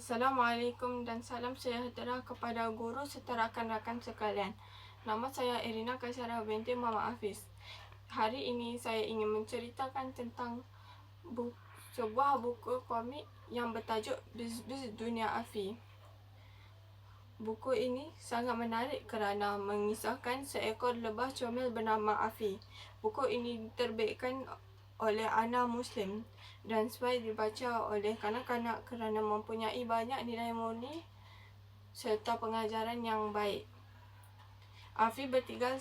Assalamualaikum dan salam sejahtera kepada guru serta rakan-rakan sekalian. Nama saya Irina Kaisarah binti Muhammad Hafiz. Hari ini saya ingin menceritakan tentang sebuah buku komik yang bertajuk Biz-Biz Dunia Afi. Buku ini sangat menarik kerana mengisahkan seekor lebah comel bernama Afi. Buku ini diterbitkan oleh Ana Muslim dan supaya dibaca oleh kanak-kanak kerana mempunyai banyak nilai murni serta pengajaran yang baik. Afi bertinggal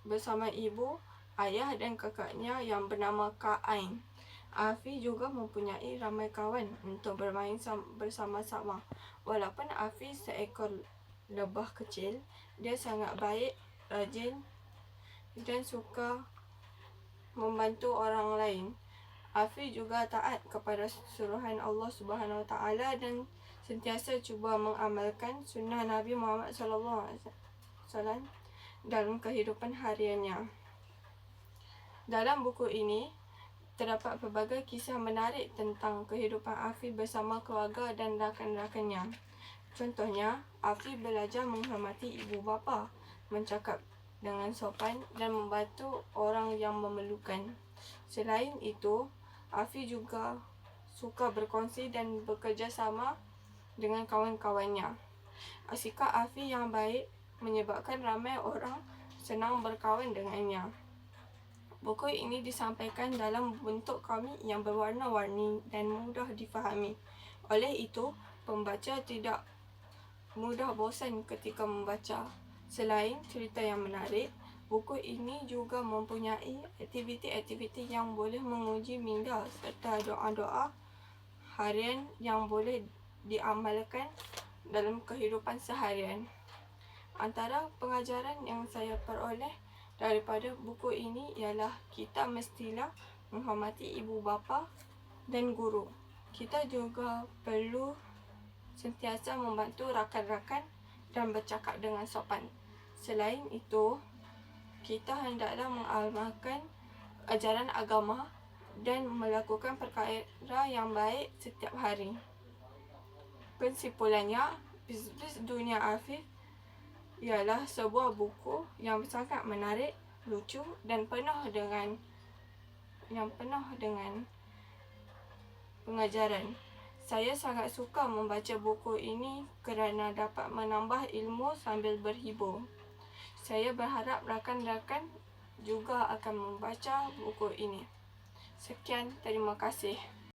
bersama ibu, ayah dan kakaknya yang bernama Kak Ain. Afi juga mempunyai ramai kawan untuk bermain bersama-sama. Walaupun Afi seekor lebah kecil, dia sangat baik, rajin dan suka membantu orang lain. Afi juga taat kepada suruhan Allah Subhanahu Wa Taala dan sentiasa cuba mengamalkan sunnah Nabi Muhammad SAW dalam kehidupan hariannya. Dalam buku ini terdapat pelbagai kisah menarik tentang kehidupan Afi bersama keluarga dan rakan-rakannya. Contohnya, Afi belajar menghormati ibu bapa, mencakap dengan sopan dan membantu orang yang memerlukan. Selain itu, Afi juga suka berkongsi dan bekerjasama dengan kawan-kawannya. Sikap Afi yang baik menyebabkan ramai orang senang berkawan dengannya. Buku ini disampaikan dalam bentuk komik yang berwarna-warni dan mudah difahami. Oleh itu, pembaca tidak mudah bosan ketika membaca. Selain cerita yang menarik, buku ini juga mempunyai aktiviti-aktiviti yang boleh menguji minda serta doa-doa harian yang boleh diamalkan dalam kehidupan seharian. Antara pengajaran yang saya peroleh daripada buku ini ialah kita mestilah menghormati ibu bapa dan guru. Kita juga perlu sentiasa membantu rakan-rakan dan bercakap dengan sopan. Selain itu, kita hendaklah mengamalkan ajaran agama dan melakukan perkara yang baik setiap hari. Kesimpulannya, Biz-Biz Dunia Afi ialah sebuah buku yang sangat menarik, lucu dan penuh dengan pengajaran. Saya sangat suka membaca buku ini kerana dapat menambah ilmu sambil berhibur. Saya berharap rakan-rakan juga akan membaca buku ini. Sekian, terima kasih.